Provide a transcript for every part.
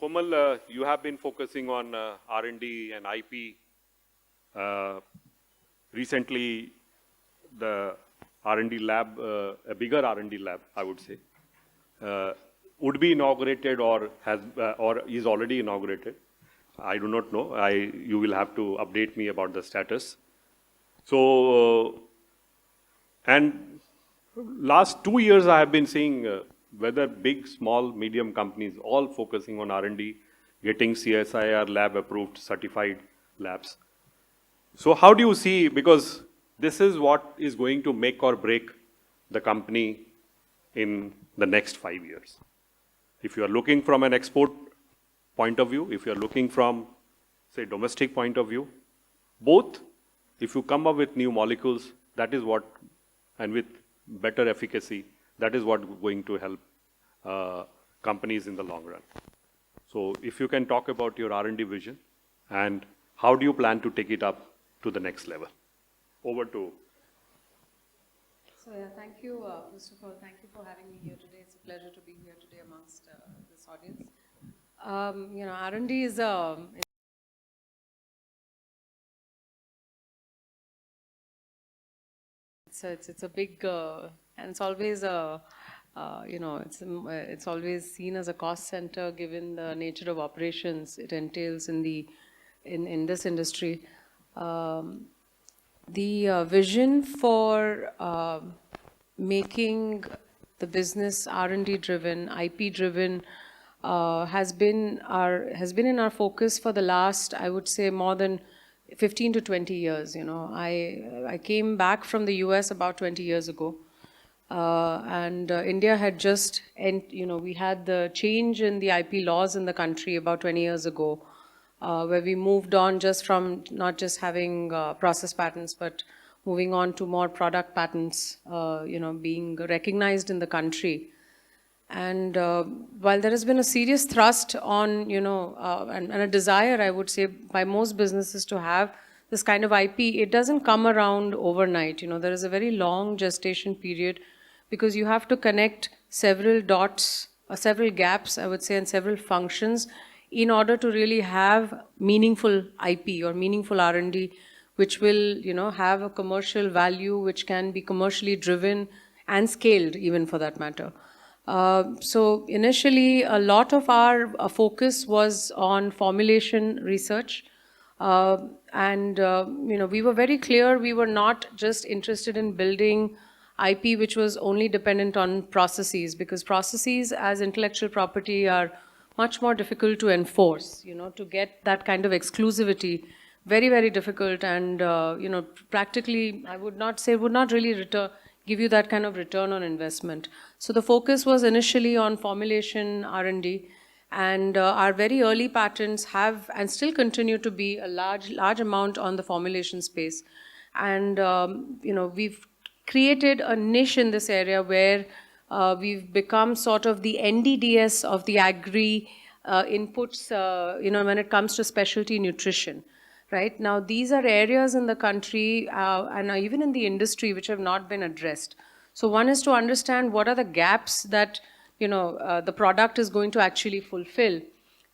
Komal, you have been focusing on R&D and IP. Recently, the R&D lab, a bigger R&D lab, I would say, would be inaugurated or is already inaugurated. I do not know. You will have to update me about the status. So, and last 2 years I have been seeing whether big, small, medium companies all focusing on R&D, getting CSIR lab approved, certified labs. So how do you see, because this is what is going to make or break the company in the next 5 years. If you are looking from an export point of view, if you are looking from, say, domestic point of view, both, if you come up with new molecules, that is what, and with better efficacy, that is what going to help companies in the long run. So if you can talk about your R&D vision and how do you plan to take it up to the next level? Over to. So yeah, thank you, first of all, thank you for having me here today. It's a pleasure to be here today amongst this audience. You know, R&D is it's a big and it's always a you know, it's always seen as a cost center given the nature of operations it entails in this industry. The vision for making the business R&D driven, IP driven, has been in our focus for the last, I would say, more than 15 to 20 years. You know, I came back from the US about 20 years ago, and India had just, you know, we had the change in the IP laws in the country about 20 years ago. Where we moved on just from not just having process patents, but moving on to more product patents, you know, being recognized in the country. And while there has been a serious thrust on, you know, and a desire, I would say, by most businesses to have this kind of IP, it doesn't come around overnight. You know, there is a very long gestation period because you have to connect several dots, several gaps, I would say, and several functions in order to really have meaningful IP or meaningful R&D, which will, you know, have a commercial value, which can be commercially driven and scaled even for that matter. So initially, a lot of our focus was on formulation research. And, you know, we were very clear we were not just interested in building IP which was only dependent on processes, because processes as intellectual property are much more difficult to enforce, you know, to get that kind of exclusivity, very, very difficult. And, you know, practically, I would not say, would not really give you that kind of return on investment. So the focus was initially on formulation R&D, and our very early patents have and still continue to be a large amount on the formulation space. And, you know, we've created a niche in this area where we've become sort of the NDDS of the agri inputs, you know, when it comes to specialty nutrition, right? Now, these are areas in the country and even in the industry which have not been addressed. So one is to understand what are the gaps that, you know, the product is going to actually fulfill.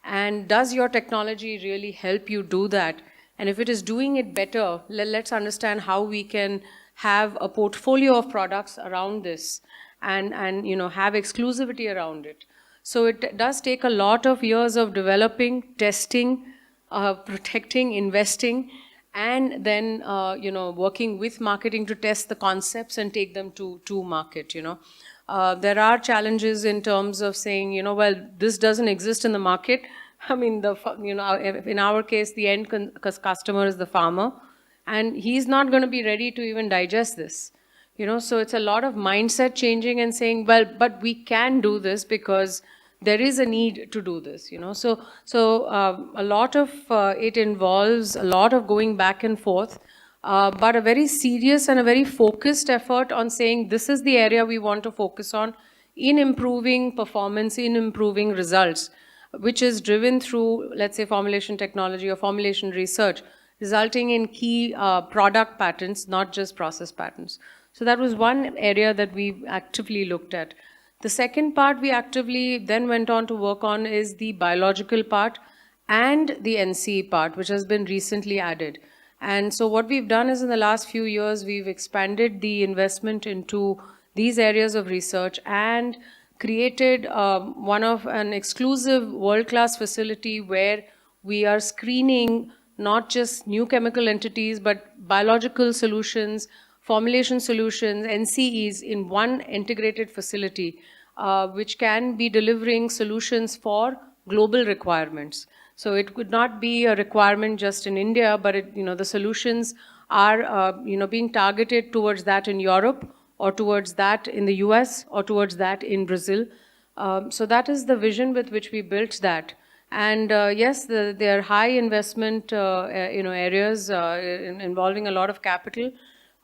And does your technology really help you do that? And if it is doing it better, let's understand how we can have a portfolio of products around this and you know, have exclusivity around it. So it does take a lot of years of developing, testing, protecting, investing, and then you know, working with marketing to test the concepts and take them to market. You know, there are challenges in terms of saying, you know, well, this doesn't exist in the market. I mean, you know, in our case, the end customer is the farmer, and he's not going to be ready to even digest this. You know, so it's a lot of mindset changing and saying, well, but we can do this because there is a need to do this, you know. So a lot of it involves a lot of going back and forth, but a very serious and a very focused effort on saying this is the area we want to focus on in improving performance, in improving results, which is driven through, let's say, formulation technology or formulation research, resulting in key product patents, not just process patents. So that was one area that we actively looked at. The second part we actively then went on to work on is the biological part and the NCE part, which has been recently added. And so what we've done is in the last few years, we've expanded the investment into these areas of research and created an exclusive world-class facility where we are screening not just new chemical entities, but biological solutions, formulation solutions, NCEs in one integrated facility, which can be delivering solutions for global requirements. So it could not be a requirement just in India, but the solutions are being targeted towards that in Europe, or towards that in the US, or towards that in Brazil. So that is the vision with which we built that. And yes, there are high investment areas involving a lot of capital.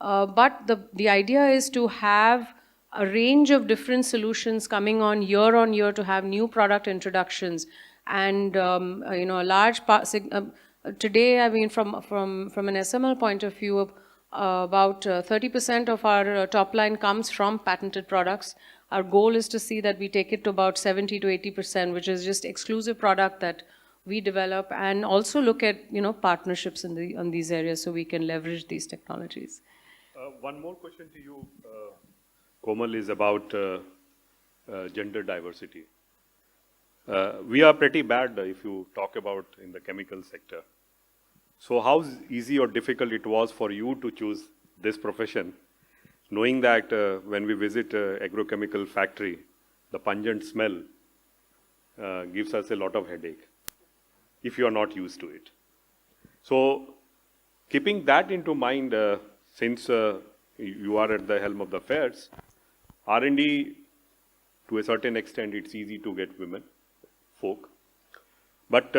But the idea is to have a range of different solutions coming on year to have new product introductions. And a large part today, I mean, from an SML point of view, about 30% of our top line comes from patented products. Our goal is to see that we take it to about 70 to 80%, which is just exclusive product that we develop, and also look at partnerships on these areas so we can leverage these technologies. One more question to you, Komal, is about gender diversity. We are pretty bad if you talk about in the chemical sector. So how easy or difficult it was for you to choose this profession, knowing that when we visit agrochemical factory, the pungent smell gives us a lot of headache if you are not used to it. So keeping that into mind, since you are at the helm of the affairs, R&D, to a certain extent, it's easy to get women, folk. But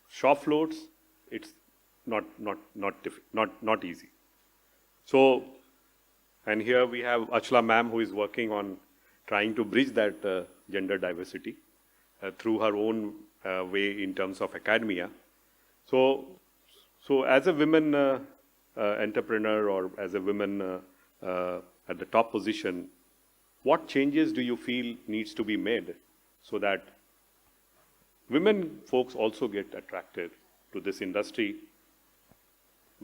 shop floors, it's not easy. So, and here we have Achla ma'am, who is working on trying to bridge that gender diversity through her own way in terms of academia. So as a women entrepreneur, or as a women at the top position, what changes do you feel needs to be made so that women folks also get attracted to this industry?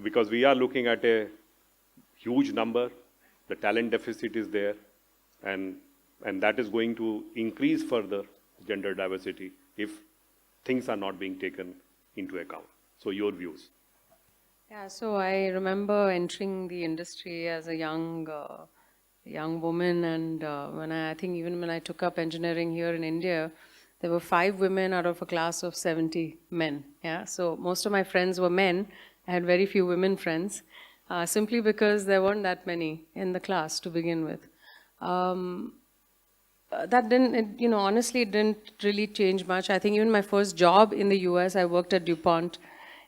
Because we are looking at a huge number, the talent deficit is there, and that is going to increase further gender diversity if things are not being taken into account. So your views. Yeah, so I remember entering the industry as a young woman, and I think even when I took up engineering here in India, there were 5 women out of a class of 70 men. Yeah, so most of my friends were men. I had very few women friends, simply because there weren't that many in the class to begin with. That didn't, honestly, it didn't really change much. I think even my first job in the US, I worked at DuPont.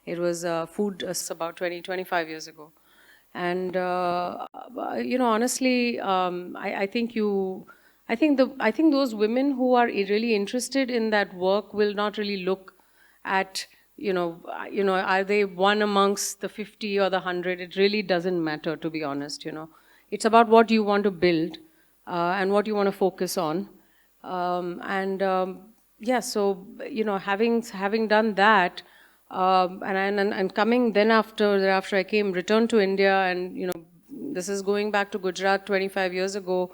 It was food about 25 years ago. And, honestly, I think those women who are really interested in that work will not really look at, are they one amongst the 50 or the 100? It really doesn't matter, to be honest, It's about what you want to build and what you want to focus on. Yeah, so, having done that, and coming then after I came, returned to India, and, this is going back to Gujarat 25 years ago,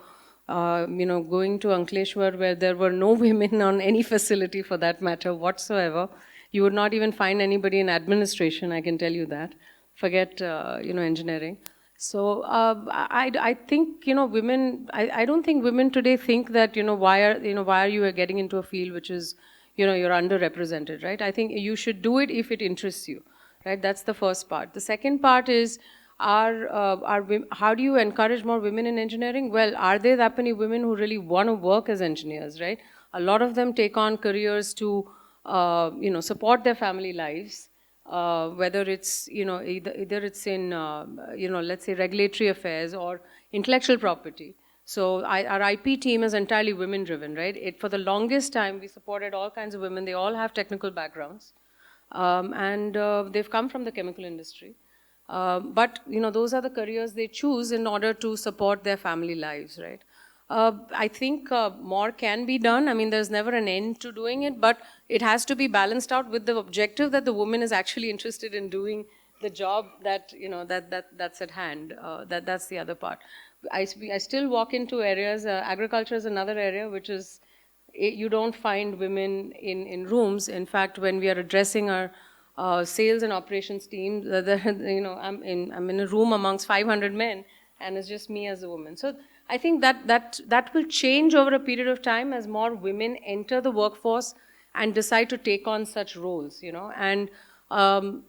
going to Ankleshwar, where there were no women on any facility for that matter whatsoever. You would not even find anybody in administration, I can tell you that. Forget, engineering. So I think, women, I don't think women today think that, why are you getting into a field which is, you're underrepresented, right? I think you should do it if it interests you, right? That's the first part. The second part is, how do you encourage more women in engineering? Well, are there that many women who really want to work as engineers, right? A lot of them take on careers to, support their family lives, whether it's, either it's in, let's say regulatory affairs or intellectual property. So our IP team is entirely women-driven, right? For the longest time, we supported all kinds of women. They all have technical backgrounds, and they've come from the chemical industry. But, those are the careers they choose in order to support their family lives, right? I think more can be done. I mean, there's never an end to doing it, but it has to be balanced out with the objective that the woman is actually interested in doing the job that, you know, that's at hand. That's the other part. I still walk into areas, agriculture is another area which is, you don't find women in rooms. In fact, when we are addressing our sales and operations team, you know, I'm in a room amongst 500 men, and it's just me as a woman. So I think that will change over a period of time as more women enter the workforce and decide to take on such roles, you know. And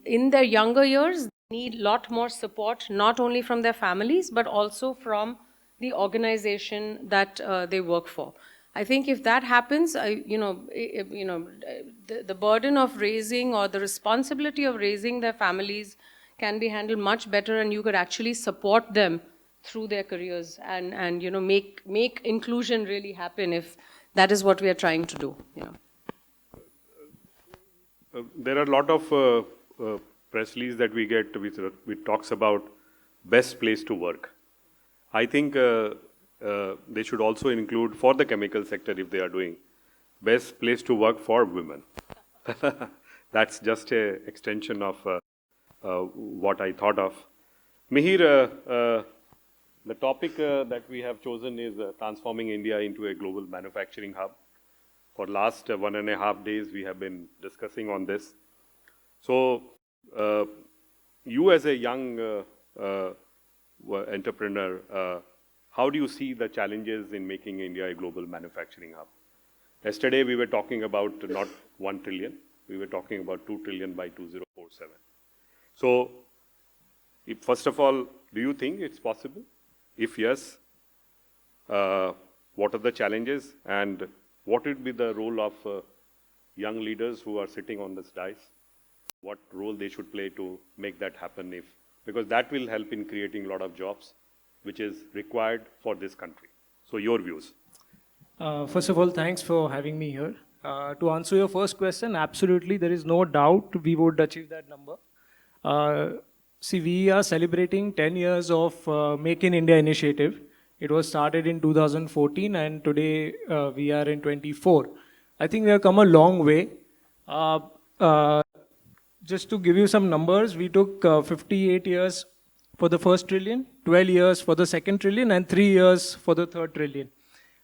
in their younger years, they need a lot more support, not only from their families, but also from the organization that they work for. I think if that happens, the burden of raising or the responsibility of raising their families can be handled much better, and you could actually support them through their careers and you know, make inclusion really happen, if that is what we are trying to do. You know. There are a lot of press releases that we get which talks about best place to work. I think they should also include, for the chemical sector, if they are doing, best place to work for women. That's just an extension of what I thought of. Mihir, the topic that we have chosen is transforming India into a global manufacturing hub. For last 1.5 days, we have been discussing on this. So, you as a young entrepreneur, how do you see the challenges in making India a global manufacturing hub? Yesterday, we were talking about not 1 trillion, we were talking about 2 trillion by 2047. So, first of all, do you think it's possible? If yes, what are the challenges, and what would be the role of young leaders who are sitting on this dais? What role they should play to make that happen, because that will help in creating a lot of jobs, which is required for this country. So your views. First of all, thanks for having me here. To answer your first question, absolutely, there is no doubt we would achieve that number. See, we are celebrating 10 years of Make in India initiative. It was started in 2014 and today we are in 24. I think we have come a long way. Just to give you some numbers, we took 58 years for the first trillion, 12 years for the second trillion, and 3 years for the third trillion.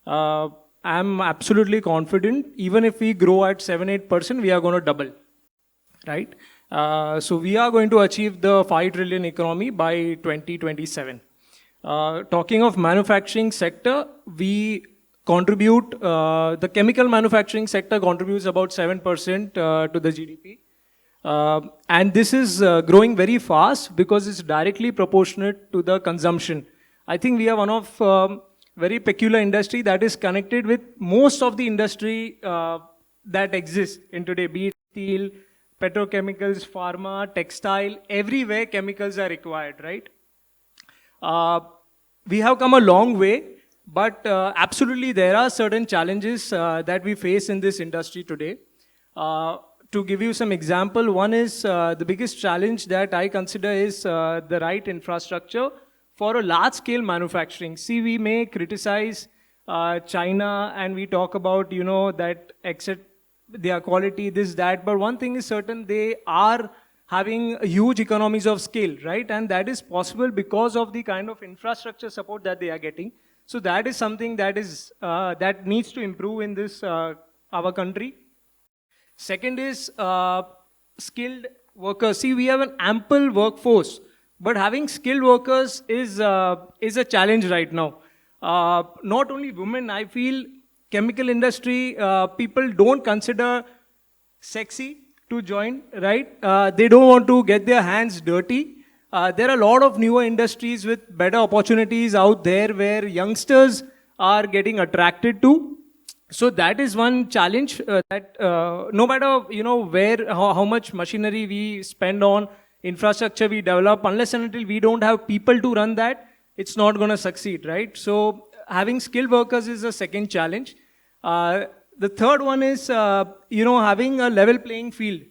I'm absolutely confident, even if we grow at 7-8%, we are going to double, right? So we are going to achieve the 5 trillion economy by 2027. Talking of manufacturing sector, we contribute, the chemical manufacturing sector contributes about 7% to the GDP. And this is growing very fast because it's directly proportionate to the consumption. I think we are one of very peculiar industry that is connected with most of the industry that exists in today, be it steel, petrochemicals, pharma, textile, everywhere chemicals are required, right? We have come a long way, but absolutely there are certain challenges that we face in this industry today. To give you some example, one is the biggest challenge that I consider is the right infrastructure for a large-scale manufacturing. See, we may criticize China and we talk about, you know, that except their quality, this, that, but one thing is certain, they are having huge economies of scale, right? And that is possible because of the kind of infrastructure support that they are getting. So that is something that is that needs to improve in this our country. Second is skilled workers. See, we have an ample workforce, but having skilled workers is a challenge right now. Not only women, I feel chemical industry, people don't consider sexy to join, right? They don't want to get their hands dirty. There are a lot of newer industries with better opportunities out there where youngsters are getting attracted to. So that is one challenge that no matter, you know, where, how much machinery we spend on, infrastructure we develop, unless and until we don't have people to run that, it's not going to succeed, right? So having skilled workers is a second challenge. The third one is, you know, having a level playing field.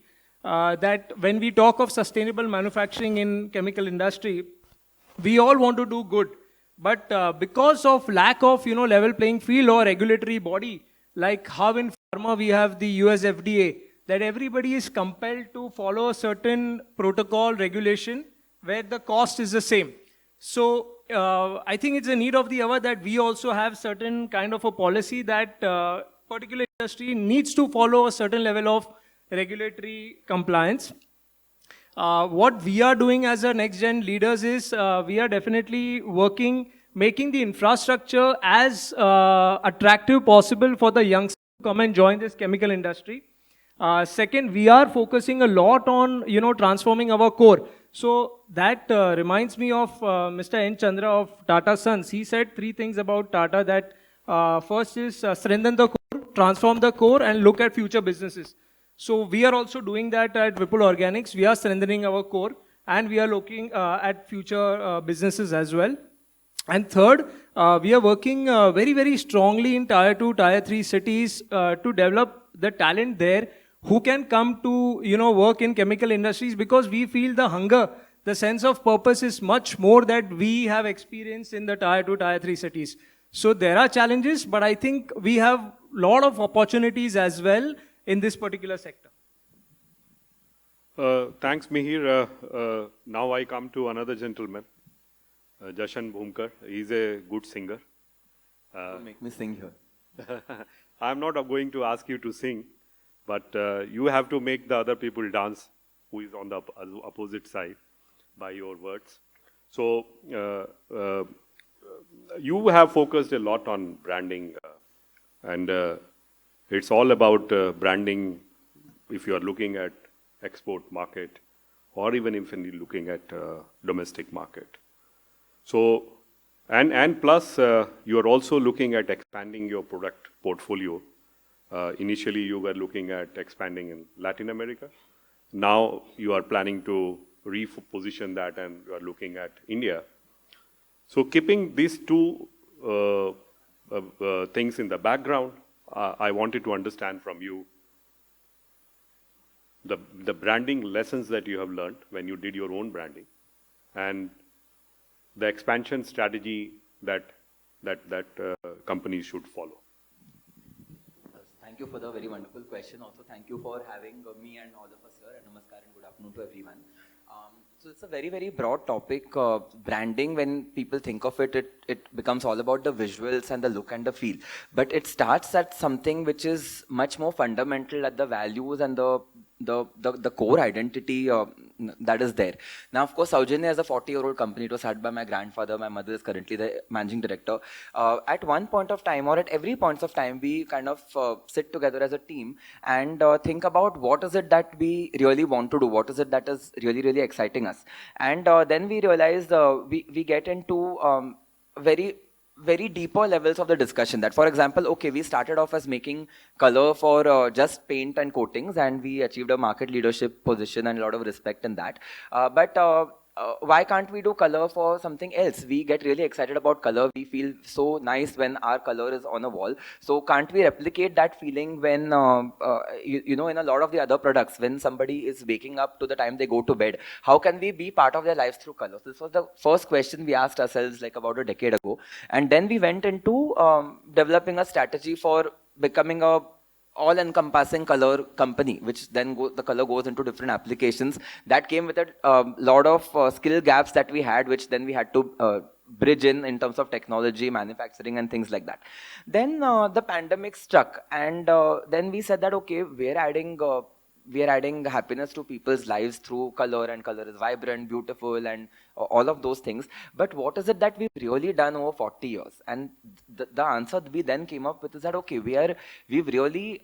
That when we talk of sustainable manufacturing in chemical industry, we all want to do good. But because of lack of, level playing field or regulatory body, like how in pharma we have the US FDA, that everybody is compelled to follow a certain protocol regulation where the cost is the same. So I think it's a need of the hour that we also have certain kind of a policy that particular industry needs to follow a certain level of regulatory compliance. What we are doing as a NextGen leaders is we are definitely working, making the infrastructure as attractive possible for the youngsters to come and join this chemical industry. Second, we are focusing a lot on, transforming our core. So that reminds me of Mr. N. Chandra of Tata Sons. He said 3 things about Tata that first is strengthen the core, transform the core, and look at future businesses. So we are also doing that at Vipul Organics. We are strengthening our core and we are looking at future businesses as well. And third, we are working very, very strongly in Tier 2, Tier 3 cities to develop the talent there who can come to, work in chemical industries, because we feel the hunger, the sense of purpose is much more that we have experienced in the Tier 2, Tier 3 cities. So there are challenges, but I think we have a lot of opportunities as well in this particular sector. Thanks, Mihir. Now I come to another gentleman, Jashan Bhumkar. He's a good singer. Don't make me sing here. I'm not going to ask you to sing, but you have to make the other people dance who is on the opposite side by your words. So you have focused a lot on branding and it's all about branding if you are looking at export market or even if you're looking at domestic market. So, and plus you are also looking at expanding your product portfolio. Initially you were looking at expanding in Latin America. Now you are planning to reposition that and you are looking at India. So keeping these 2 things in the background, I wanted to understand from you the branding lessons that you have learned when you did your own branding and the expansion strategy that companies should follow. Thank you for the very wonderful question. Also, thank you for having me and all of us here. And namaskar and good afternoon to everyone. So it's a very, very broad topic. Branding, when people think of it, it becomes all about the visuals and the look and the feel. But it starts at something which is much more fundamental at the values and the core identity that is there. Now, of course, Soujanya is a 40-year-old company. It was started by my grandfather. My mother is currently the managing director. At one point of time, or at every point of time, we kind of sit together as a team and think about what is it that we really want to do, what is it that is really, really exciting us. And then we realize we get into very deeper levels of the discussion. That, for example, okay, we started off as making color for just paint and coatings, and we achieved a market leadership position and a lot of respect in that. But why can't we do color for something else? We get really excited about color. We feel so nice when our color is on a wall. So can't we replicate that feeling when, in a lot of the other products, when somebody is waking up to the time they go to bed? How can we be part of their lives through color? So this was the first question we asked ourselves like about a decade ago. And then we went into developing a strategy for becoming a all-encompassing color company, which then the color goes into different applications. That came with a lot of skill gaps that we had, which then we had to bridge in terms of technology, manufacturing, and things like that. Then the pandemic struck, and then we said that, okay, we are adding happiness to people's lives through color, and color is vibrant, beautiful, and all of those things. But what is it that we've really done over 40 years? And the answer we then came up with is that, okay, we've really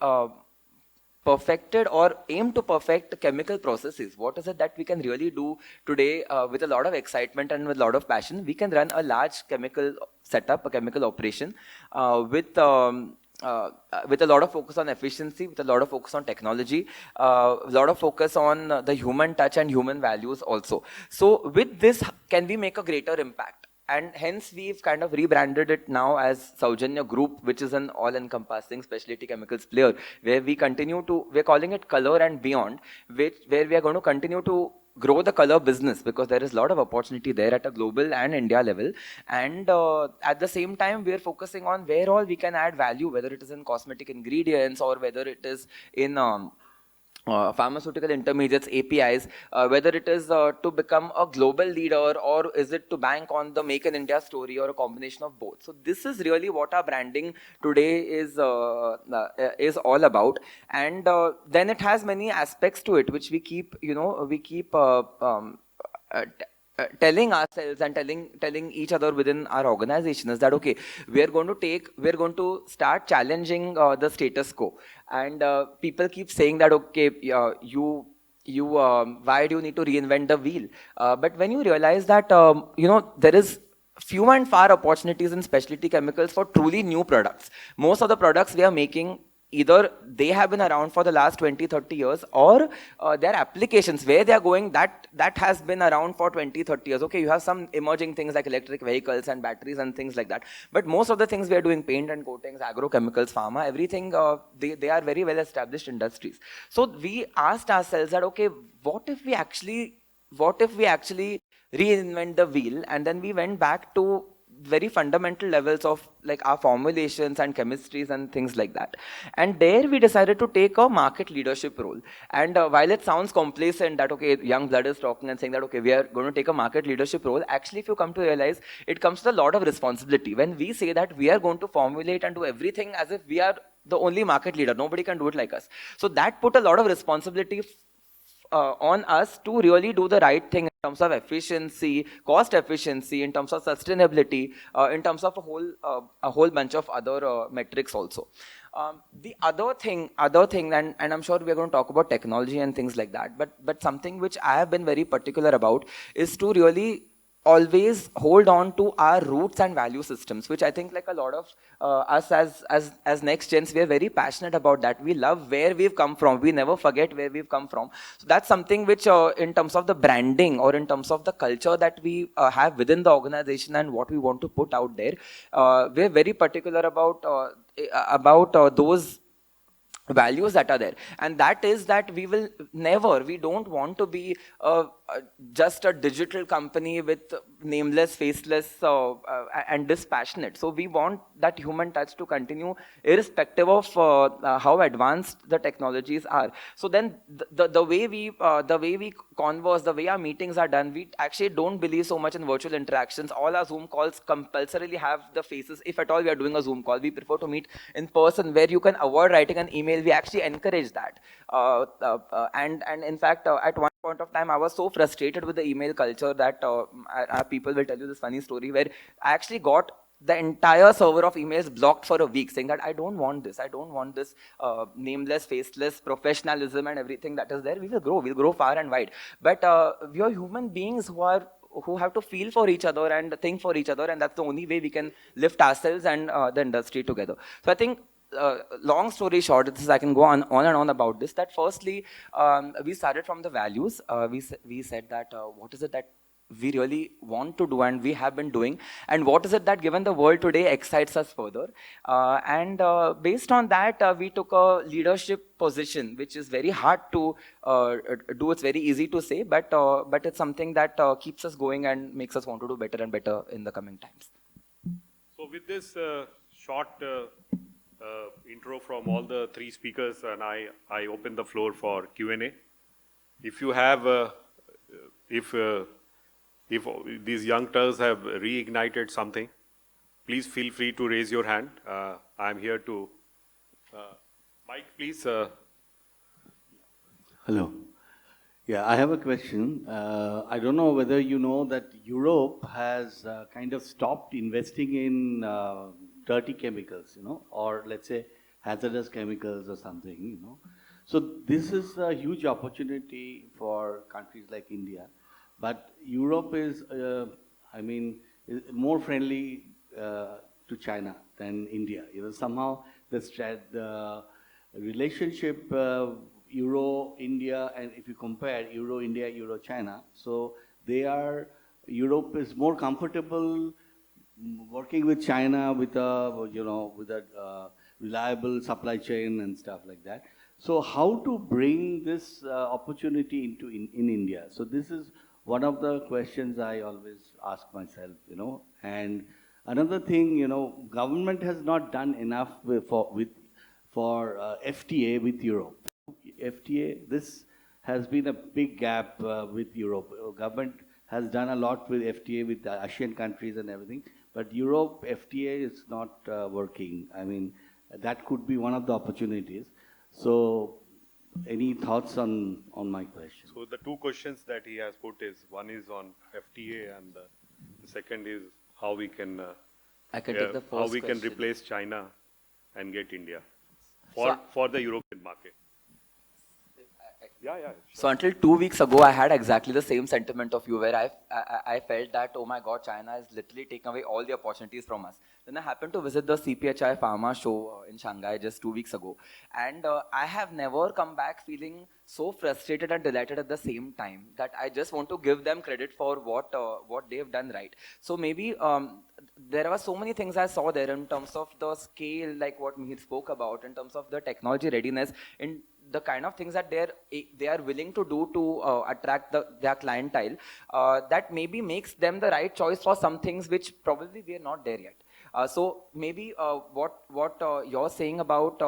perfected or aimed to perfect chemical processes. What is it that we can really do today with a lot of excitement and with a lot of passion? We can run a large chemical setup, a chemical operation with a lot of focus on efficiency, with a lot of focus on technology, a lot of focus on the human touch and human values also. So with this, can we make a greater impact? And hence we've kind of rebranded it now as Soujanya Group, which is an all-encompassing specialty chemicals player, where we're calling it Color and Beyond, where we are going to continue to grow the color business, because there is a lot of opportunity there at a global and India level. And at the same time, we are focusing on where all we can add value, whether it is in cosmetic ingredients or whether it is in pharmaceutical intermediates, APIs, whether it is to become a global leader, or is it to bank on the Make in India story, or a combination of both. So this is really what our branding today is all about. And then it has many aspects to it, which we keep, telling ourselves and telling each other within our organization, is that okay, we're going to start challenging the status quo. And people keep saying that okay, why do you need to reinvent the wheel? But when you realize that there is few and far opportunities in specialty chemicals for truly new products. Most of the products we are making, either they have been around for the last 20, 30 years, or their applications, where they are going, that has been around for 20, 30 years. Okay, you have some emerging things like electric vehicles and batteries and things like that. But most of the things we are doing, paint and coatings, agrochemicals, pharma, everything, they are very well established industries. So we asked ourselves that, okay, what if we actually reinvent the wheel? And then we went back to very fundamental levels of like our formulations and chemistries and things like that. And there we decided to take a market leadership role. And while it sounds complacent that okay, young blood is talking and saying that okay, we are going to take a market leadership role, actually if you come to realize, it comes with a lot of responsibility. When we say that we are going to formulate and do everything as if we are the only market leader, nobody can do it like us. So that put a lot of responsibility on us to really do the right thing in terms of efficiency, cost efficiency, in terms of sustainability, in terms of a whole bunch of other metrics also. The other thing, and I'm sure we're going to talk about technology and things like that, but something which I have been very particular about is to really always hold on to our roots and value systems, which I think like a lot of us as NextGens, we are very passionate about that. We love where we've come from. We never forget where we've come from. So that's something which in terms of the branding or in terms of the culture that we have within the organization and what we want to put out there, we're very particular about those values that are there. And that is that we don't want to be just a digital company with nameless, faceless and dispassionate. So we want that human touch to continue irrespective of how advanced the technologies are. So then the way we converse, the way our meetings are done, we actually don't believe so much in virtual interactions. All our Zoom calls compulsorily have the faces. If at all we are doing a Zoom call, we prefer to meet in person, where you can avoid writing an email. We actually encourage that. And in fact, at one point of time, I was so frustrated with the email culture that our people will tell you this funny story where I actually got the entire server of emails blocked for a week, saying that I don't want this nameless, faceless professionalism and everything that is there. We'll grow far and wide. But we are human beings who have to feel for each other and think for each other, and that's the only way we can lift ourselves and the industry together. So I think, long story short, I can go on and on about this, that firstly, we started from the values. We said that what is it that we really want to do and we have been doing, and what is it that given the world today excites us further. And based on that, we took a leadership position, which is very hard to do. It's very easy to say, but it's something that keeps us going and makes us want to do better and better in the coming times. So with this short intro from all the three speakers, and I open the floor for Q&A. If you have, if these youngsters have reignited something, please feel free to raise your hand. I'm here to, Mike, please. Hello. Yeah, I have a question. I don't know whether you know that Europe has kind of stopped investing in dirty chemicals, or let's say hazardous chemicals or something, So this is a huge opportunity for countries like India. But Europe is, more friendly to China than India. Somehow the relationship Euro-India, and if you compare Euro-India, Euro-China, so Europe is more comfortable working with China with a reliable supply chain and stuff like that. So how to bring this opportunity into in India? So this is one of the questions I always ask myself, you know. And another thing, you know, government has not done enough for FTA with Europe. FTA, this has been a big gap with Europe. Government has done a lot with FTA with the Asian countries and everything, but Europe FTA is not working. I mean, that could be one of the opportunities. So, any thoughts on my question? So the two questions that he has put is, one is on FTA and the second is how we can I can take the first how we can question. replace China and get India So- for the European market. Yeah, yeah. So until 2 weeks ago, I had exactly the same sentiment of you, where I felt that, oh my God, China is literally taking away all the opportunities from us. Then I happened to visit the CPHI Pharma show in Shanghai just 2 weeks ago, and I have never come back feeling so frustrated and delighted at the same time, that I just want to give them credit for what they've done right. So maybe there were so many things I saw there in terms of the scale, like what Mihir spoke about, in terms of the technology readiness, in the kind of things that they are willing to do to attract their clientele, that maybe makes them the right choice for some things which probably we are not there yet. So maybe what you're saying about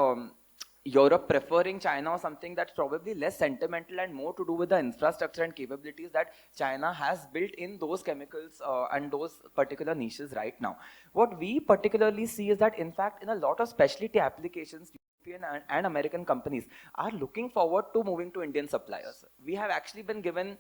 Europe preferring China or something, that's probably less sentimental and more to do with the infrastructure and capabilities that China has built in those chemicals and those particular niches right now. What we particularly see is that, in fact, in a lot of specialty applications, European and American companies are looking forward to moving to Indian suppliers. We have actually been given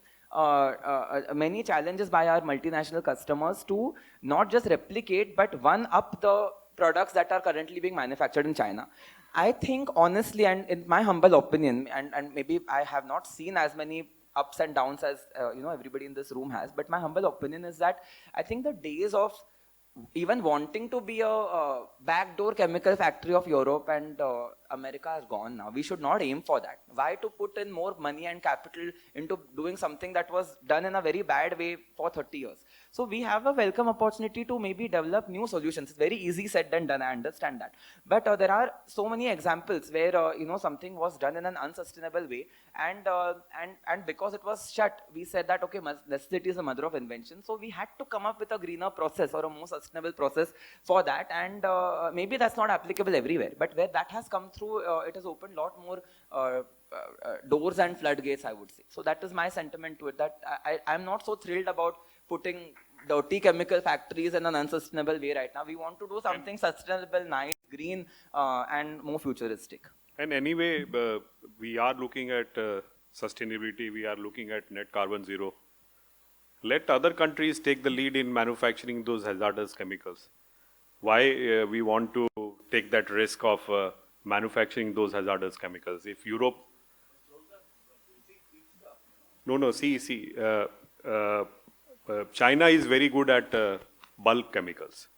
many challenges by our multinational customers to not just replicate, but one up the products that are currently being manufactured in China. I think honestly, and in my humble opinion, and maybe I have not seen as many ups and downs as everybody in this room has, but my humble opinion is that I think the days of even wanting to be a backdoor chemical factory of Europe and America has gone now. We should not aim for that. Why to put in more money and capital into doing something that was done in a very bad way for 30 years? So we have a welcome opportunity to maybe develop new solutions. It's very easy said than done, I understand that. But there are so many examples where something was done in an unsustainable way, and because it was shut, we said that, okay, necessity is the mother of invention. So we had to come up with a greener process or a more sustainable process for that, and maybe that's not applicable everywhere, but where that has come through, it has opened a lot more doors and floodgates, I would say. So that is my sentiment to it, that I'm not so thrilled about putting dirty chemical factories in an unsustainable way right now. We want to do something sustainable, nice, green, and more futuristic. And anyway, we are looking at sustainability, we are looking at net carbon zero. Let other countries take the lead in manufacturing those hazardous chemicals. Why we want to take that risk of manufacturing those hazardous chemicals? If Europe... No, see, China is very good at bulk chemicals,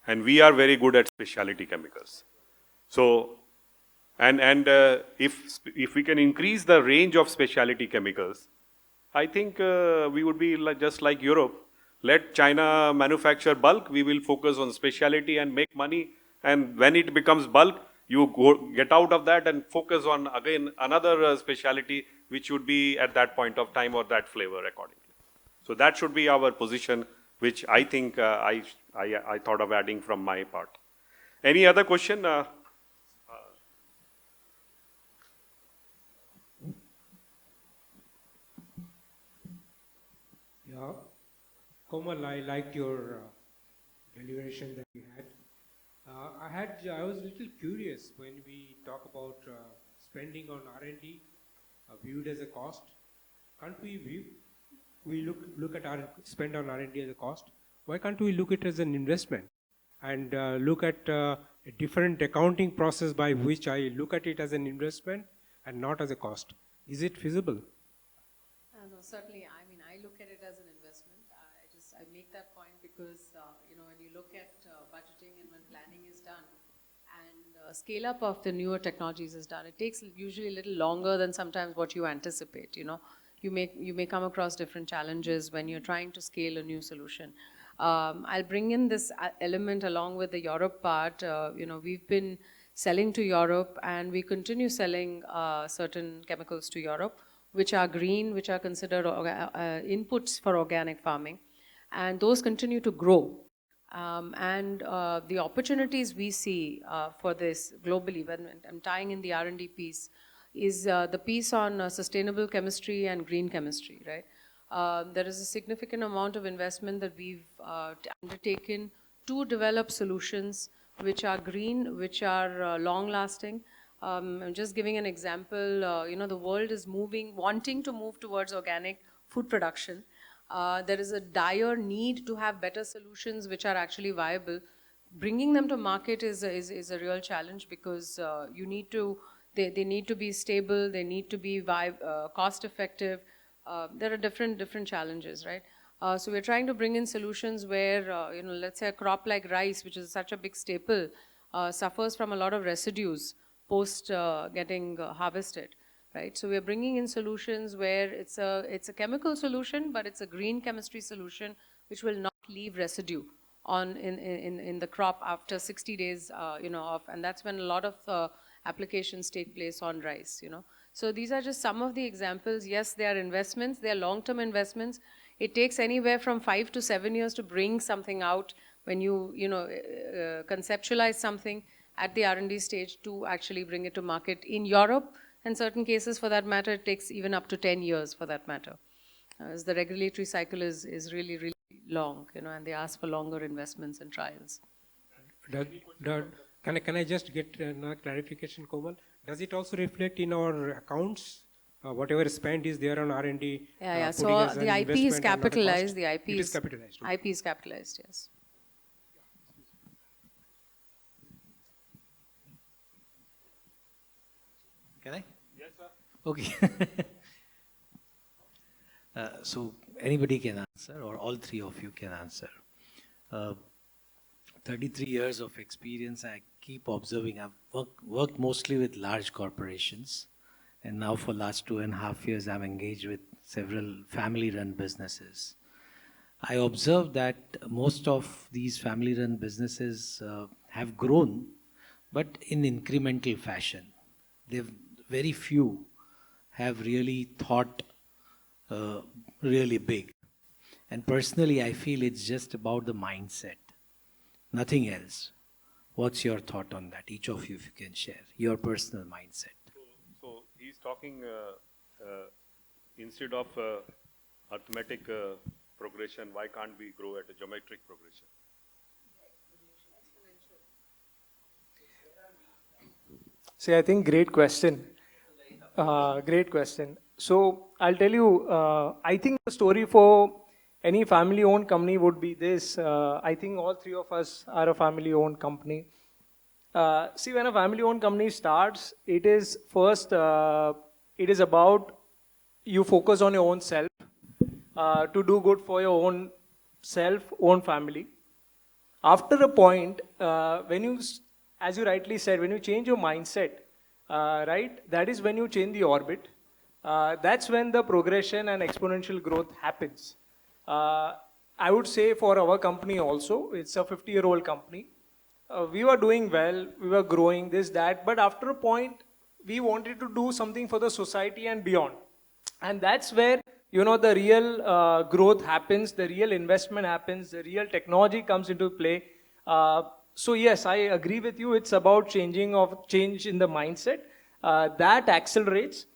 and we are very good at specialty chemicals. So, and if we can increase the range of specialty chemicals, I think we would be just like Europe. Let China manufacture bulk, we will focus on specialty and make money. And when it becomes bulk, you get out of that and focus on, again, another specialty, which would be at that point of time or that flavor accordingly. So that should be our position, which I think I thought of adding from my part. Any other question? Yeah, Komal, I liked your deliberation that you had. I was a little curious when we talk about spending on R&D viewed as a cost. Can't we look at our spend on R&D as a cost? Why can't we look at it as an investment and look at a different accounting process by which I look at it as an investment and not as a cost? Is it feasible? No, certainly. I mean, I look at it as an investment. I make that point because, when you look at budgeting and when planning is done and scale up of the newer technologies is done, it takes usually a little longer than sometimes what you anticipate, You may come across different challenges when you're trying to scale a new solution. I'll bring in this element along with the Europe part. We've been selling to Europe, and we continue selling certain chemicals to Europe, which are green, which are considered inputs for organic farming, and those continue to grow. The opportunities we see for this globally, when I'm tying in the R&D piece, is the piece on sustainable chemistry and green chemistry, right? There is a significant amount of investment that we've undertaken to develop solutions which are green, which are long-lasting. I'm just giving an example. The world is wanting to move towards organic food production. There is a dire need to have better solutions which are actually viable. Bringing them to market is a real challenge, because they need to be stable, they need to be cost effective. There are different challenges, right? So we're trying to bring in solutions where, let's say a crop like rice, which is such a big staple, suffers from a lot of residues post getting harvested, right? So we're bringing in solutions where it's a chemical solution, but it's a green chemistry solution which will not leave residue in the crop after 60 days, and that's when a lot of applications take place on rice, So these are just some of the examples. Yes, they are investments, they are long-term investments. It takes anywhere from 5 to 7 years to bring something out when you conceptualize something at the R&D stage to actually bring it to market. In Europe, in certain cases for that matter, it takes even up to 10 years for that matter. As the regulatory cycle is really, really long, and they ask for longer investments and trials. Can I just get another clarification, Komal? Does it also reflect in our accounts? Whatever spent is there on R&D? Yeah. So the IP is capitalized. The IP is capitalized. IP is capitalized, yes. Can I? Yes, sir. Okay. So anybody can answer, or all three of you can answer. 33 years of experience, I keep observing. I've worked mostly with large corporations, and now for last 2.5 years, I'm engaged with several family-run businesses. I observe that most of these family-run businesses have grown, but in incremental fashion. Very few have really thought really big. And personally, I feel it's just about the mindset, nothing else. What's your thought on that? Each of you, if you can share your personal mindset. So he's talking instead of arithmetic progression, why can't we grow at a geometric progression? See, I think great question. Great question. So I'll tell you, I think the story for any family-owned company would be this. I think all three of us are a family-owned company. See, when a family-owned company starts, it is first, it is about you focus on your own self, to do good for your own self, own family. After a point, when you, as you rightly said, when you change your mindset, right, that is when you change the orbit. That's when the progression and exponential growth happens. I would say for our company also, it's a 50-year-old company. We were doing well, we were growing this, that, but after a point, we wanted to do something for the society and beyond. And that's where, the real growth happens, the real investment happens, the real technology comes into play. So yes, I agree with you. It's about change in the mindset. That accelerates.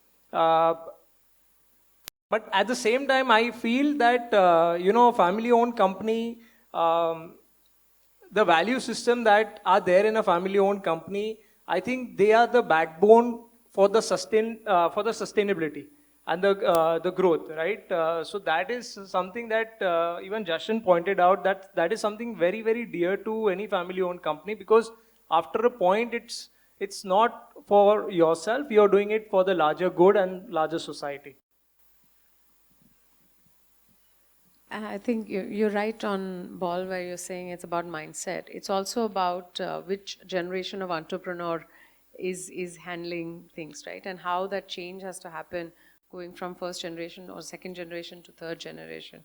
But at the same time, I feel that, family-owned company, the value system that are there in a family-owned company, I think they are the backbone for the sustainability and the growth, right? So that is something that even Jashan pointed out, that is something very, very dear to any family-owned company, because after a point, it's not for yourself, you're doing it for the larger good and larger society. I think you're right on ball where you're saying it's about mindset. It's also about which generation of entrepreneur is handling things, right? And how that change has to happen going from first generation or second generation to third generation.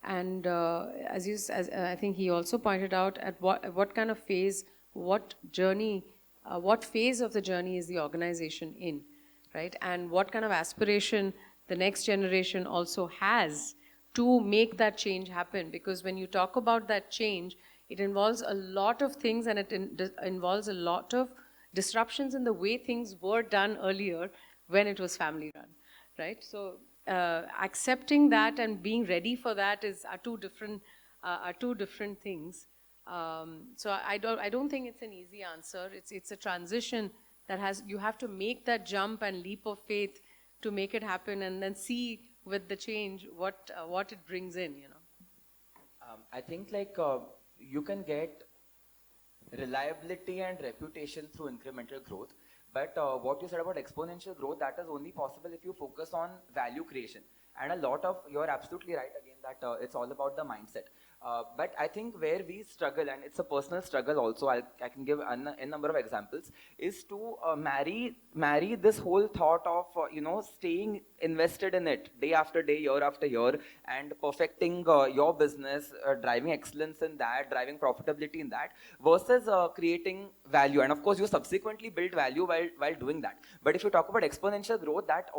And as I think he also pointed out, at what kind of phase, what journey what phase of the journey is the organization in, right? And what kind of aspiration the next generation also has to make that change happen. Because when you talk about that change, it involves a lot of things, and it involves a lot of disruptions in the way things were done earlier when it was family run, right? So accepting that and being ready for that are two different things. So I don't think it's an easy answer. It's a transition that you have to make that jump and leap of faith to make it happen, and then see with the change what it brings in, you know. I think like you can get reliability and reputation through incremental growth. But what you said about exponential growth, that is only possible if you focus on value creation. And you're absolutely right again that it's all about the mindset. But I think where we struggle, and it's a personal struggle also, I can give a number of examples, is to marry this whole thought of, staying invested in it day after day, year after year, and perfecting your business, driving excellence in that, driving profitability in that, versus creating value. And of course, you subsequently build value while doing that. But if you talk about exponential growth, that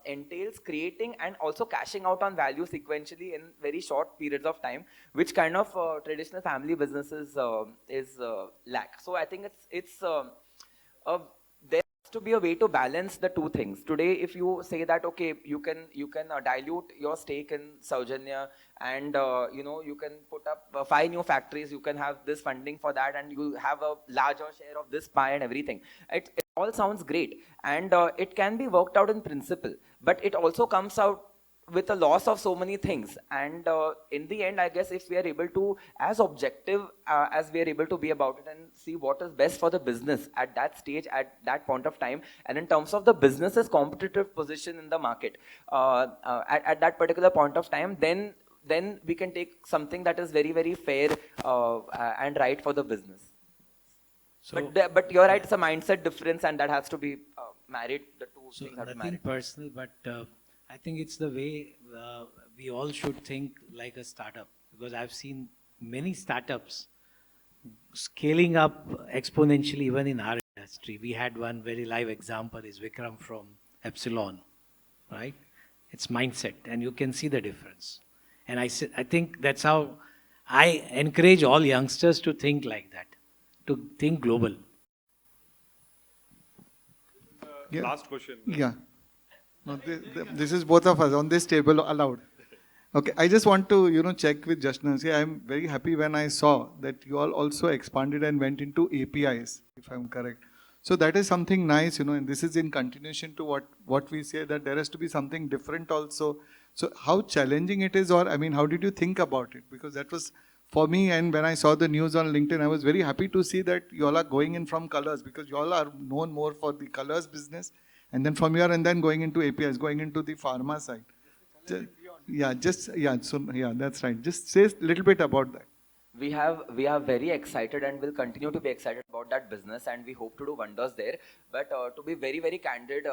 entails creating and also cashing out on value sequentially in very short periods of time, which kind of traditional family businesses is lack. So I think it's there has to be a way to balance the two things. Today, if you say that okay, you can dilute your stake in Soujanya, and you can put up 5 new factories, you can have this funding for that, and you have a larger share of this pie and everything. It all sounds great, and it can be worked out in principle, but it also comes out with a loss of so many things. And in the end, I guess if we are able to, as objective as we are able to be about it, and see what is best for the business at that stage, at that point of time, and in terms of the business's competitive position in the market at that particular point of time, then we can take something that is very, very fair and right for the business. So, but you're right, it's a mindset difference, and that has to be married. The two things have to be nothing married. personal, but I think it's the way we all should think like a startup, because I've seen many startups scaling up exponentially even in our industry. We had one very live example is Vikram from Epsilon, right? It's mindset, and you can see the difference. And I think that's how I encourage all youngsters to think like that, to think global. Yeah. Last question. Yeah. No, this is both of us on this table allowed. Okay, I just want to, check with Jashan. See, I'm very happy when I saw that you all also expanded and went into APIs, if I'm correct. So that is something nice, and this is in continuation to what we say, that there has to be something different also. So how challenging it is, or how did you think about it? Because that was for me, and when I saw the news on LinkedIn, I was very happy to see that you all are going in from colors, because you all are known more for the colors business, and then from here and then going into APIs, going into the pharma side. That's right. Just say a little bit about that. We are very excited and will continue to be excited about that business, and we hope to do wonders there. But to be very, very candid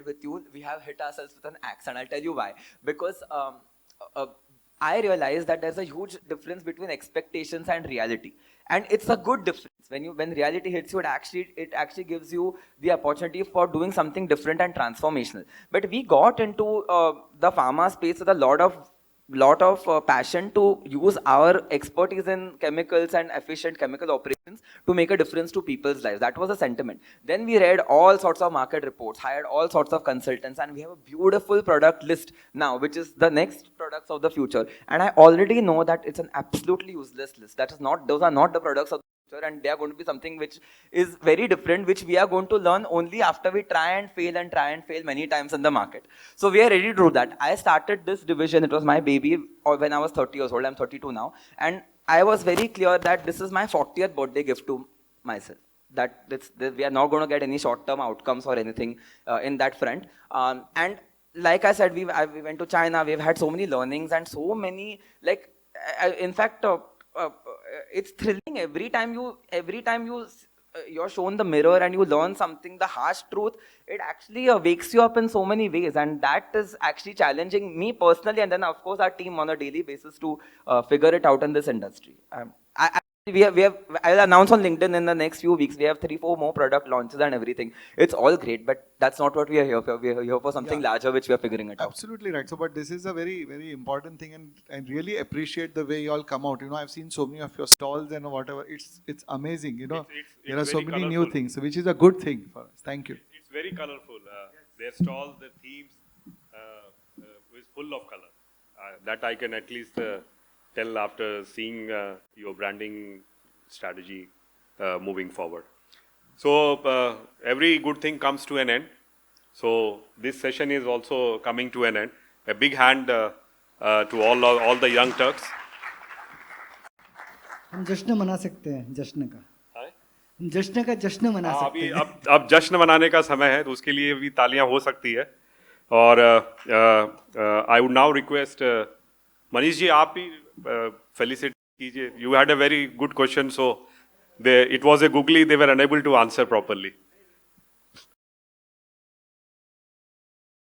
with you, we have hit ourselves with an axe, and I'll tell you why. Because I realize that there's a huge difference between expectations and reality, and it's a good difference. When reality hits you, it actually gives you the opportunity for doing something different and transformational. But we got into the pharma space with a lot of passion to use our expertise in chemicals and efficient chemical operations to make a difference to people's lives. That was a sentiment. Then we read all sorts of market reports, hired all sorts of consultants, and we have a beautiful product list now, which is the next products of the future. And I already know that it's an absolutely useless list. Those are not the products of the future, and they are going to be something which is very different, which we are going to learn only after we try and fail many times in the market. So we are ready to do that. I started this division, it was my baby when I was 30 years old, I'm 32 now, and I was very clear that this is my 40th birthday gift to myself. That we are not going to get any short-term outcomes or anything in that front. And like I said, we went to China, we've had so many learnings and so many, in fact, it's thrilling every time you're shown the mirror and you learn something, the harsh truth, it actually wakes you up in so many ways, and that is actually challenging me personally, and then of course our team on a daily basis to figure it out in this industry. I'll announce on LinkedIn in the next few weeks. We have 3-4 more product launches and everything. It's all great, but that's not what we are here for. We are here for something larger, which we are figuring it out. Absolutely right. So, but this is a very, very important thing, and I really appreciate the way you all come out. You know, I've seen so many of your stalls and whatever. It's amazing. You know, there are so very many new colourful. things, which is a good thing for us. Thank you. It's very colorful. Their stalls, the themes is full of color. That I can at least tell after seeing your branding strategy moving forward. So every good thing comes to an end. So this session is also coming to an end. A big hand to all the young Turks. हम जश्न मना सकते हैं जश्न का हम जश्न का जश्न मना सकते अभी हैं अब जश्न मनाने का समय है, तो उसके लिए भी तालियां हो सकती है. और I would now request Manish ji, आप भी फेलिसिट कीजिए. You had a very good question, so it was a googly, they were unable to answer properly.